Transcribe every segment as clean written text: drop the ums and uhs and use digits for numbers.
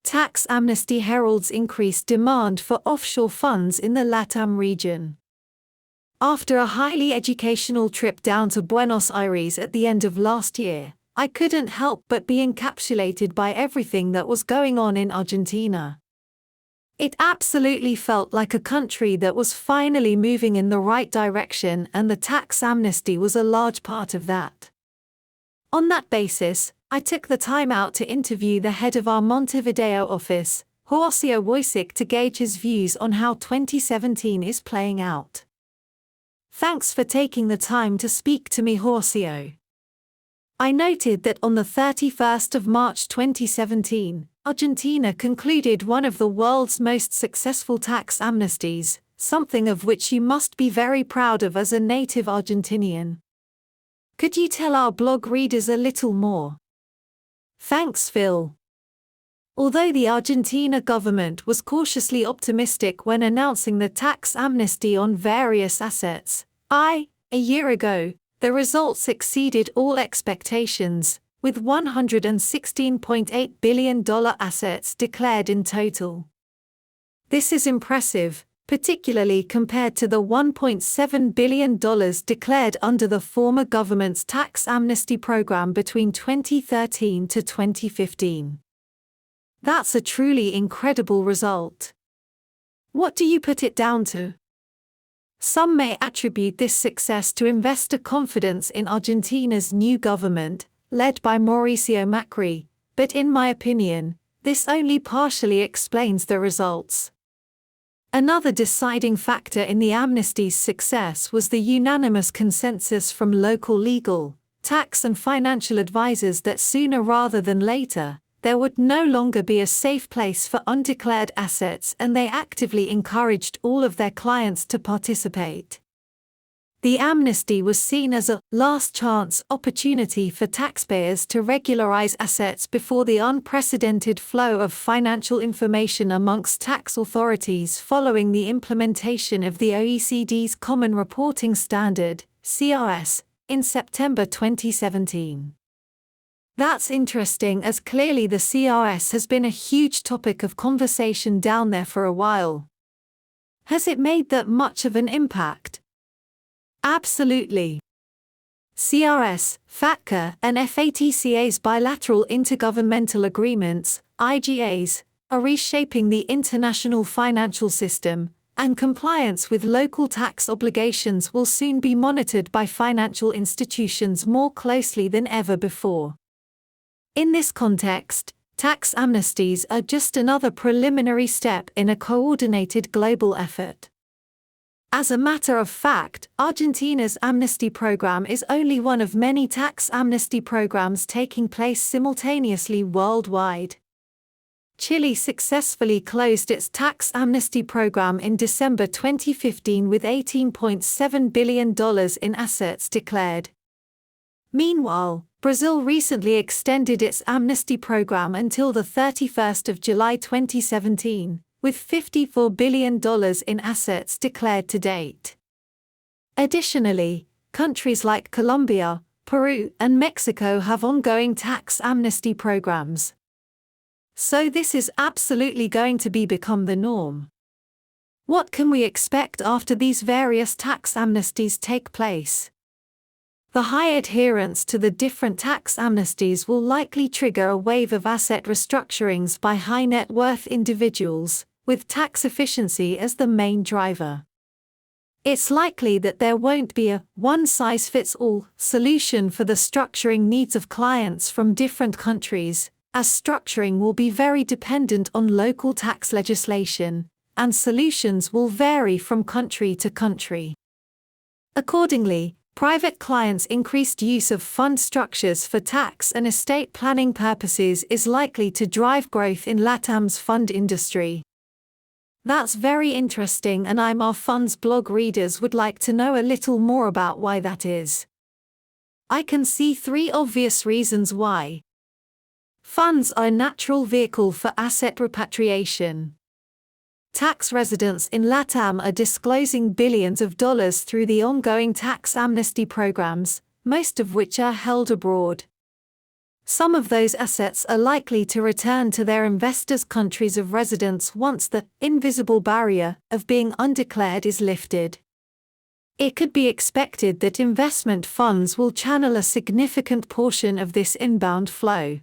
Tax amnesty heralds increased demand for offshore funds in the LATAM region. After a highly educational trip down to Buenos Aires at the end of last year, I couldn't help but be encapsulated by everything that was going on in Argentina. It absolutely felt like a country that was finally moving in the right direction, and the tax amnesty was a large part of that. On that basis, I took the time out to interview the head of our Montevideo office, Horacio Woycik, to gauge his views on how 2017 is playing out. Thanks for taking the time to speak to me, Horacio. I noted that on the 31st of March 2017, Argentina concluded one of the world's most successful tax amnesties, something of which you must be very proud of as a native Argentinian. Could you tell our blog readers a little more? Thanks, Phil. Although the Argentina government was cautiously optimistic when announcing the tax amnesty on various assets, a year ago, the results exceeded all expectations, with $116.8 billion assets declared in total. This is impressive, particularly compared to the $1.7 billion declared under the former government's tax amnesty program between 2013 to 2015. That's a truly incredible result. What do you put it down to? Some may attribute this success to investor confidence in Argentina's new government, led by Mauricio Macri, but in my opinion, this only partially explains the results. Another deciding factor in the amnesty's success was the unanimous consensus from local legal, tax and financial advisors that sooner rather than later, there would no longer be a safe place for undeclared assets, and they actively encouraged all of their clients to participate. The amnesty was seen as a last-chance opportunity for taxpayers to regularize assets before the unprecedented flow of financial information amongst tax authorities following the implementation of the OECD's Common Reporting Standard, CRS, in September 2017. That's interesting, as clearly the CRS has been a huge topic of conversation down there for a while. Has it made that much of an impact? Absolutely. CRS, FATCA, and FATCA's bilateral intergovernmental agreements, IGAs, are reshaping the international financial system, and compliance with local tax obligations will soon be monitored by financial institutions more closely than ever before. In this context, tax amnesties are just another preliminary step in a coordinated global effort. As a matter of fact, Argentina's amnesty program is only one of many tax amnesty programs taking place simultaneously worldwide. Chile successfully closed its tax amnesty program in December 2015 with $18.7 billion in assets declared. Meanwhile, Brazil recently extended its amnesty program until the 31st of July 2017, with $54 billion in assets declared to date. Additionally, countries like Colombia, Peru, and Mexico have ongoing tax amnesty programs. So this is absolutely going to become the norm. What can we expect after these various tax amnesties take place? The high adherence to the different tax amnesties will likely trigger a wave of asset restructurings by high net worth individuals, with tax efficiency as the main driver. It's likely that there won't be a one-size-fits-all solution for the structuring needs of clients from different countries, as structuring will be very dependent on local tax legislation, and solutions will vary from country to country. Accordingly, private clients' increased use of fund structures for tax and estate planning purposes is likely to drive growth in LATAM's fund industry. That's very interesting, and our funds blog readers would like to know a little more about why that is. I can see three obvious reasons why. Funds are a natural vehicle for asset repatriation. Tax residents in LATAM are disclosing billions of dollars through the ongoing tax amnesty programs, most of which are held abroad. Some of those assets are likely to return to their investors' countries of residence once the invisible barrier of being undeclared is lifted. It could be expected that investment funds will channel a significant portion of this inbound flow.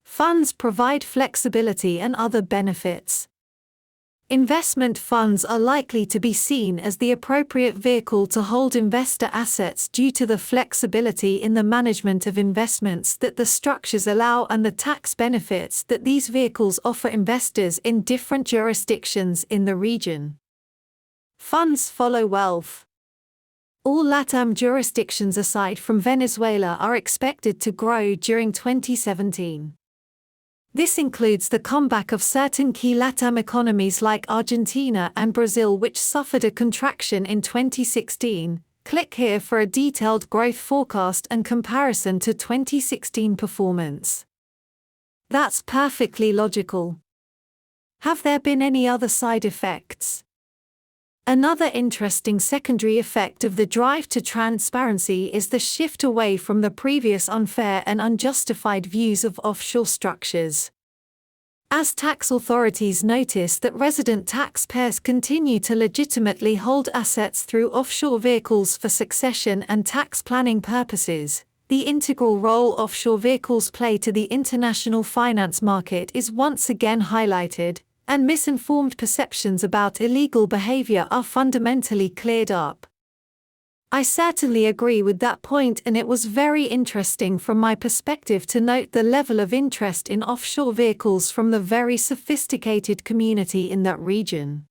Funds provide flexibility and other benefits. Investment funds are likely to be seen as the appropriate vehicle to hold investor assets due to the flexibility in the management of investments that the structures allow and the tax benefits that these vehicles offer investors in different jurisdictions in the region. Funds follow wealth. All LATAM jurisdictions aside from Venezuela are expected to grow during 2017. This includes the comeback of certain key LATAM economies like Argentina and Brazil, which suffered a contraction in 2016. Click here for a detailed growth forecast and comparison to 2016 performance. That's perfectly logical. Have there been any other side effects? Another interesting secondary effect of the drive to transparency is the shift away from the previous unfair and unjustified views of offshore structures. As tax authorities notice that resident taxpayers continue to legitimately hold assets through offshore vehicles for succession and tax planning purposes, the integral role offshore vehicles play to the international finance market is once again highlighted, and misinformed perceptions about illegal behavior are fundamentally cleared up. I certainly agree with that point, and it was very interesting from my perspective to note the level of interest in offshore vehicles from the very sophisticated community in that region.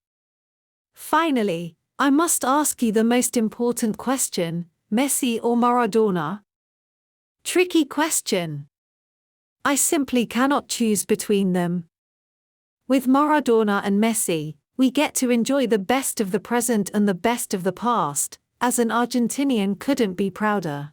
Finally, I must ask you the most important question: Messi or Maradona? Tricky question. I simply cannot choose between them. With Maradona and Messi, we get to enjoy the best of the present and the best of the past. As an Argentinian, couldn't be prouder.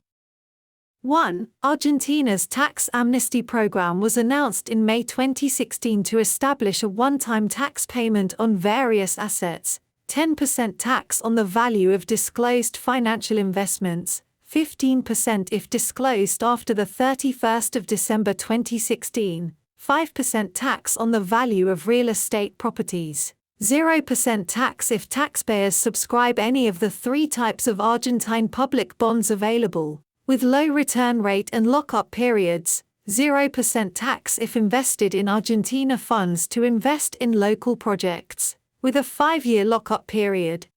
1. Argentina's Tax Amnesty program was announced in May 2016 to establish a one-time tax payment on various assets, 10% tax on the value of disclosed financial investments, 15% if disclosed after the 31st of December 2016, 5% tax on the value of real estate properties, 0% tax if taxpayers subscribe any of the three types of Argentine public bonds available, with low return rate and lock-up periods, 0% tax if invested in Argentina funds to invest in local projects, with a 5-year lock-up period,